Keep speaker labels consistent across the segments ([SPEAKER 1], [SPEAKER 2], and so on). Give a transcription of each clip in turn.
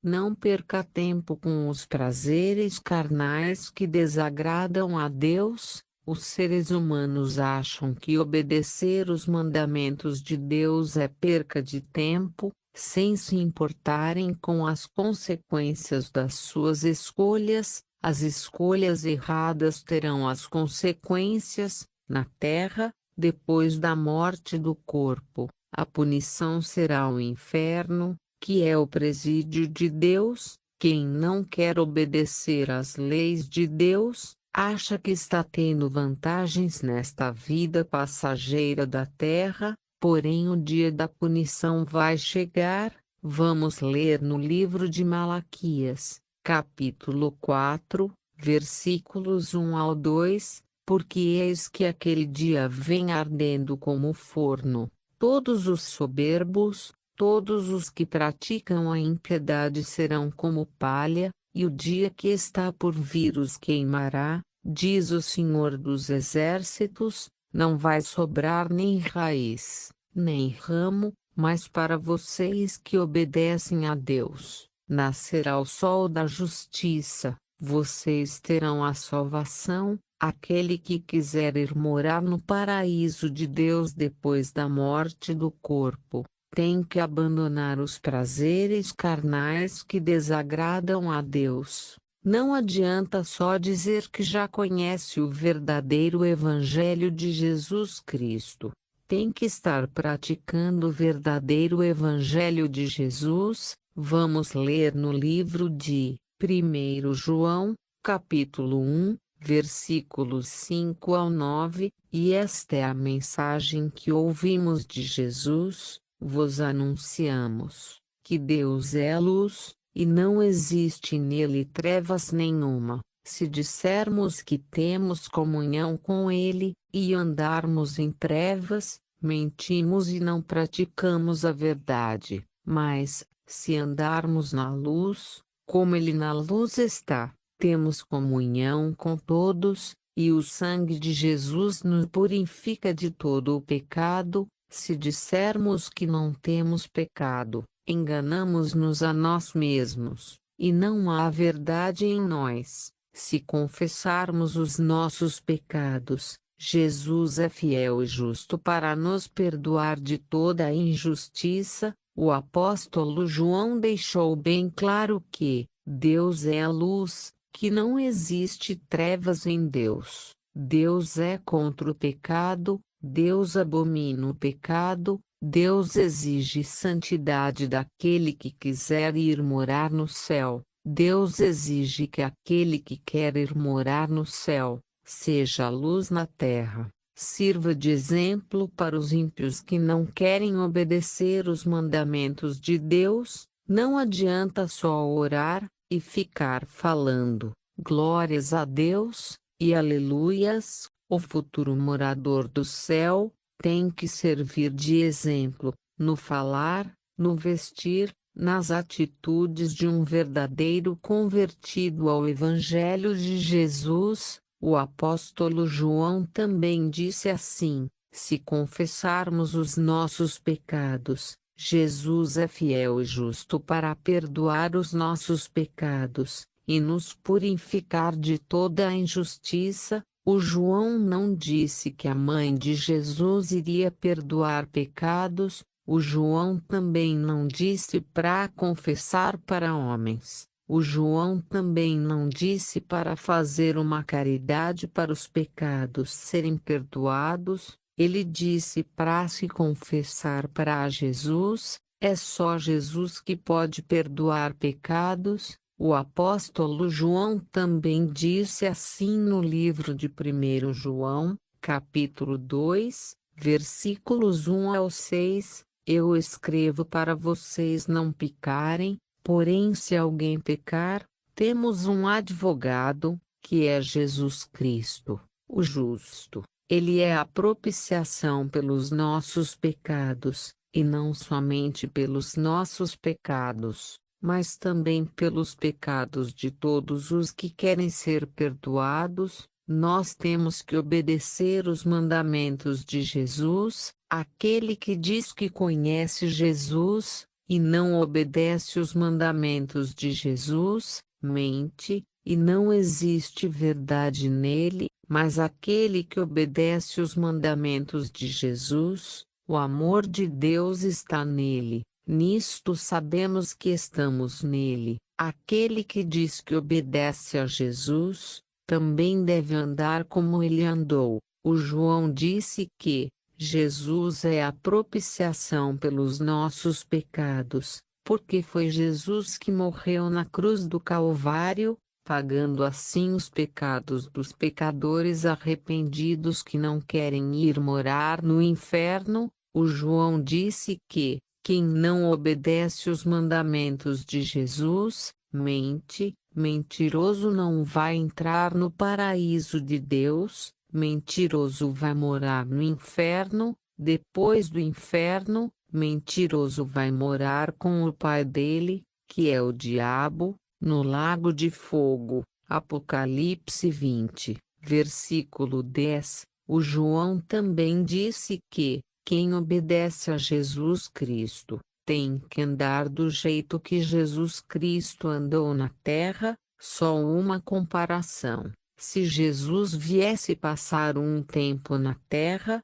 [SPEAKER 1] Não perca tempo com os prazeres carnais que desagradam a Deus. Os seres humanos acham que obedecer os mandamentos de Deus é perca de tempo, sem se importarem com as consequências das suas escolhas. As escolhas erradas terão as consequências na terra, depois da morte do corpo. A punição será o inferno, que é o presídio de Deus. Quem não quer obedecer às leis de Deus, acha que está tendo vantagens nesta vida passageira da terra, porém o dia da punição vai chegar. Vamos ler no livro de Malaquias, capítulo 4, versículos 1 ao 2, porque eis que aquele dia vem ardendo como forno. Todos os soberbos, todos os que praticam a impiedade serão como palha, e o dia que está por vir os queimará, diz o Senhor dos Exércitos. Não vai sobrar nem raiz, nem ramo, mas para vocês que obedecem a Deus, nascerá o sol da justiça, vocês terão a salvação. Aquele que quiser ir morar no paraíso de Deus depois da morte do corpo, tem que abandonar os prazeres carnais que desagradam a Deus. Não adianta só dizer que já conhece o verdadeiro Evangelho de Jesus Cristo. Tem que estar praticando o verdadeiro Evangelho de Jesus. Vamos ler no livro de 1 João, capítulo 1, versículos 5 ao 9, e esta é a mensagem que ouvimos de Jesus, vos anunciamos, que Deus é luz, e não existe nele trevas nenhuma. Se dissermos que temos comunhão com ele, e andarmos em trevas, mentimos e não praticamos a verdade. Mas, se andarmos na luz, como ele na luz está, temos comunhão com todos, e o sangue de Jesus nos purifica de todo o pecado. Se dissermos que não temos pecado, enganamos-nos a nós mesmos, e não há verdade em nós. Se confessarmos os nossos pecados, Jesus é fiel e justo para nos perdoar de toda a injustiça. O apóstolo João deixou bem claro que Deus é a luz, que não existe trevas em Deus. Deus é contra o pecado, Deus abomina o pecado, Deus exige santidade daquele que quiser ir morar no céu. Deus exige que aquele que quer ir morar no céu, seja luz na terra, sirva de exemplo para os ímpios que não querem obedecer os mandamentos de Deus. Não adianta só orar e ficar falando glórias a Deus e aleluias. O futuro morador do céu tem que servir de exemplo, no falar, no vestir, nas atitudes de um verdadeiro convertido ao Evangelho de Jesus. O apóstolo João também disse assim: se confessarmos os nossos pecados, Jesus é fiel e justo para perdoar os nossos pecados, e nos purificar de toda a injustiça. O João não disse que a mãe de Jesus iria perdoar pecados. O João também não disse para confessar para homens. O João também não disse para fazer uma caridade para os pecados serem perdoados. Ele disse para se confessar para Jesus. É só Jesus que pode perdoar pecados. O apóstolo João também disse assim no livro de 1 João, capítulo 2, versículos 1 ao 6, eu escrevo para vocês não pecarem, porém se alguém pecar, temos um advogado, que é Jesus Cristo, o justo. Ele é a propiciação pelos nossos pecados, e não somente pelos nossos pecados, mas também pelos pecados de todos os que querem ser perdoados. Nós temos que obedecer os mandamentos de Jesus. Aquele que diz que conhece Jesus, e não obedece os mandamentos de Jesus, mente, e não existe verdade nele, mas aquele que obedece os mandamentos de Jesus, o amor de Deus está nele. Nisto sabemos que estamos nele. Aquele que diz que obedece a Jesus, também deve andar como ele andou. O João disse que Jesus é a propiciação pelos nossos pecados, porque foi Jesus que morreu na cruz do Calvário, pagando assim os pecados dos pecadores arrependidos que não querem ir morar no inferno. O João disse que quem não obedece os mandamentos de Jesus, mente, mentiroso não vai entrar no paraíso de Deus, mentiroso vai morar no inferno, depois do inferno, mentiroso vai morar com o pai dele, que é o diabo, no lago de fogo. Apocalipse 20, versículo 10. O João também disse que quem obedece a Jesus Cristo tem que andar do jeito que Jesus Cristo andou na terra. Só uma comparação: se Jesus viesse passar um tempo na terra,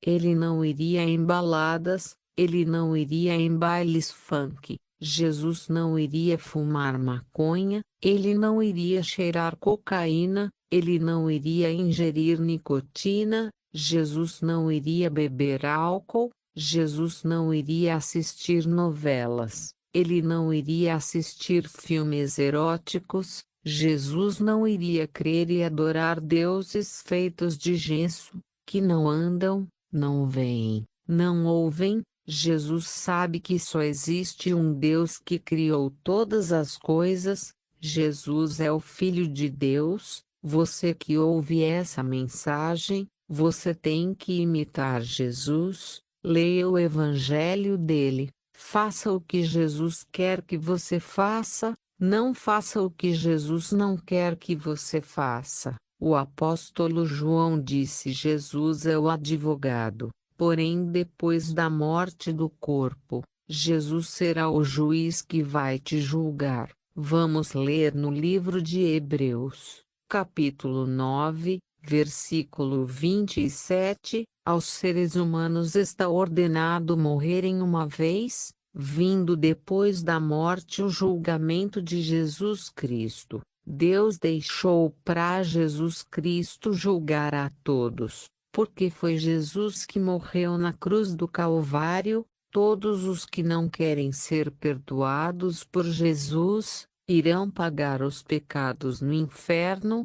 [SPEAKER 1] ele não iria em baladas, ele não iria em bailes funk, Jesus não iria fumar maconha, ele não iria cheirar cocaína, ele não iria ingerir nicotina, Jesus não iria beber álcool, Jesus não iria assistir novelas, ele não iria assistir filmes eróticos, Jesus não iria crer e adorar deuses feitos de gesso, que não andam, não veem, não ouvem. Jesus sabe que só existe um Deus que criou todas as coisas. Jesus é o Filho de Deus. Você que ouve essa mensagem, você tem que imitar Jesus. Leia o Evangelho dele. Faça o que Jesus quer que você faça. Não faça o que Jesus não quer que você faça. O apóstolo João disse: Jesus é o advogado. Porém, depois da morte do corpo, Jesus será o juiz que vai te julgar. Vamos ler no livro de Hebreus, capítulo 9, versículo 27. Aos seres humanos está ordenado morrerem uma vez, vindo depois da morte o julgamento de Jesus Cristo. Deus deixou para Jesus Cristo julgar a todos, porque foi Jesus que morreu na cruz do Calvário. Todos os que não querem ser perdoados por Jesus, irão pagar os pecados no inferno.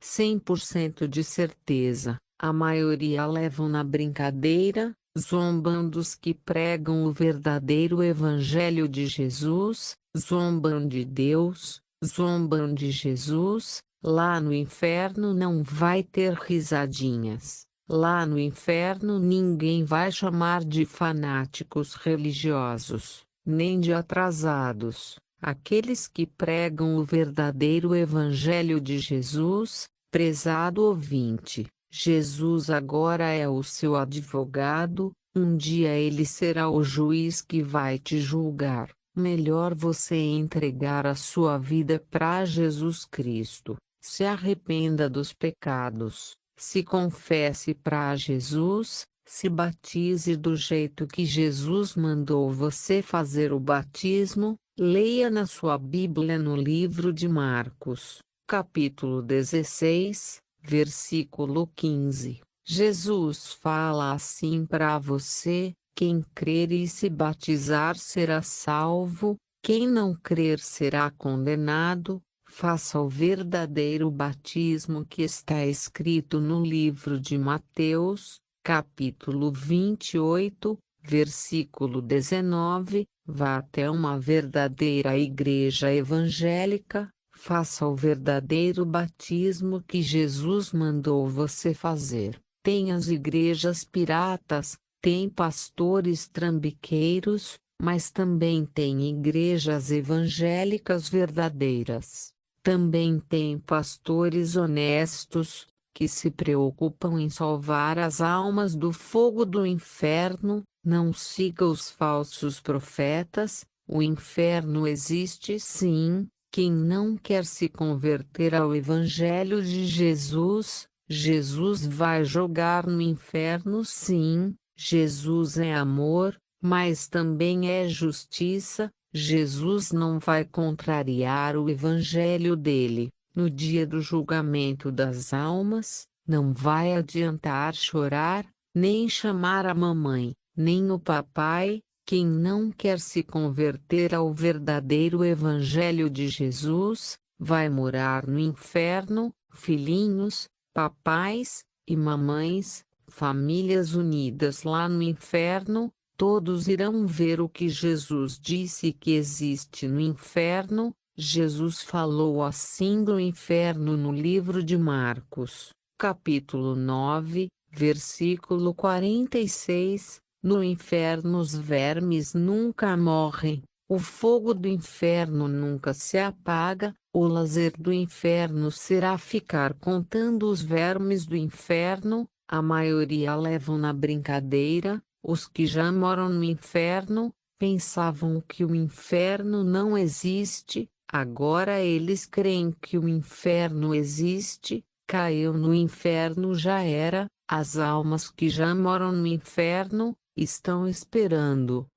[SPEAKER 1] 100% de certeza, a maioria levam na brincadeira, zombam dos que pregam o verdadeiro Evangelho de Jesus, zombam de Deus, zombam de Jesus. Lá no inferno não vai ter risadinhas. Lá no inferno ninguém vai chamar de fanáticos religiosos, nem de atrasados. Aqueles que pregam o verdadeiro Evangelho de Jesus. Prezado ouvinte, Jesus agora é o seu advogado. Um dia ele será o juiz que vai te julgar. Melhor você entregar a sua vida para Jesus Cristo. Se arrependa dos pecados, se confesse para Jesus, se batize do jeito que Jesus mandou você fazer o batismo. Leia na sua Bíblia no livro de Marcos, capítulo 16, versículo 15. Jesus fala assim para você: quem crer e se batizar será salvo, quem não crer será condenado. Faça o verdadeiro batismo que está escrito no livro de Mateus, capítulo 28, versículo 19. Vá até uma verdadeira igreja evangélica, faça o verdadeiro batismo que Jesus mandou você fazer. Tem as igrejas piratas, tem pastores trambiqueiros, mas também tem igrejas evangélicas verdadeiras. Também tem pastores honestos, que se preocupam em salvar as almas do fogo do inferno, não siga os falsos profetas. O inferno existe sim. Quem não quer se converter ao Evangelho de Jesus, Jesus vai jogar no inferno sim. Jesus é amor, mas também é justiça. Jesus não vai contrariar o Evangelho dele. No dia do julgamento das almas, não vai adiantar chorar, nem chamar a mamãe, nem o papai. Quem não quer se converter ao verdadeiro Evangelho de Jesus, vai morar no inferno. Filhinhos, papais e mamães, famílias unidas lá no inferno, todos irão ver o que Jesus disse que existe no inferno. Jesus falou assim do inferno no livro de Marcos, capítulo 9, versículo 46. No inferno os vermes nunca morrem, o fogo do inferno nunca se apaga. O lazer do inferno será ficar contando os vermes do inferno. A maioria levam na brincadeira. Os que já moram no inferno pensavam que o inferno não existe. Agora eles creem que o inferno existe. Caiu no inferno, já era. As almas que já moram no inferno estão esperando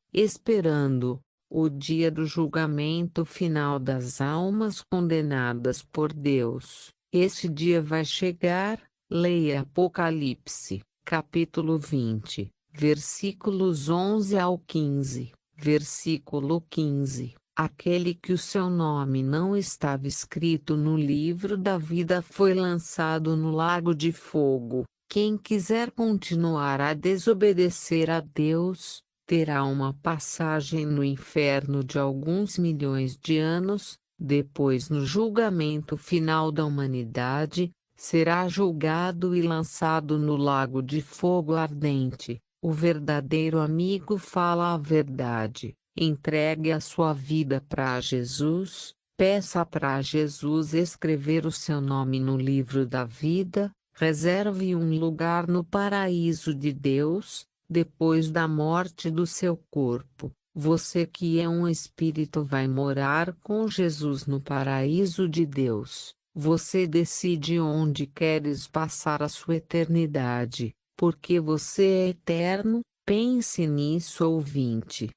[SPEAKER 1] o dia do julgamento final das almas condenadas por Deus. Esse dia vai chegar. Leia Apocalipse, capítulo 20, versículos 11 ao 15. Versículo 15. Aquele que o seu nome não estava escrito no livro da vida foi lançado no lago de fogo. Quem quiser continuar a desobedecer a Deus, terá uma passagem no inferno de alguns milhões de anos. Depois, no julgamento final da humanidade, será julgado e lançado no lago de fogo ardente. O verdadeiro amigo fala a verdade. Entregue a sua vida para Jesus. Peça para Jesus escrever o seu nome no livro da vida. Reserve um lugar no paraíso de Deus, depois da morte do seu corpo. Você que é um espírito vai morar com Jesus no paraíso de Deus. Você decide onde queres passar a sua eternidade, porque você é eterno. Pense nisso, ouvinte.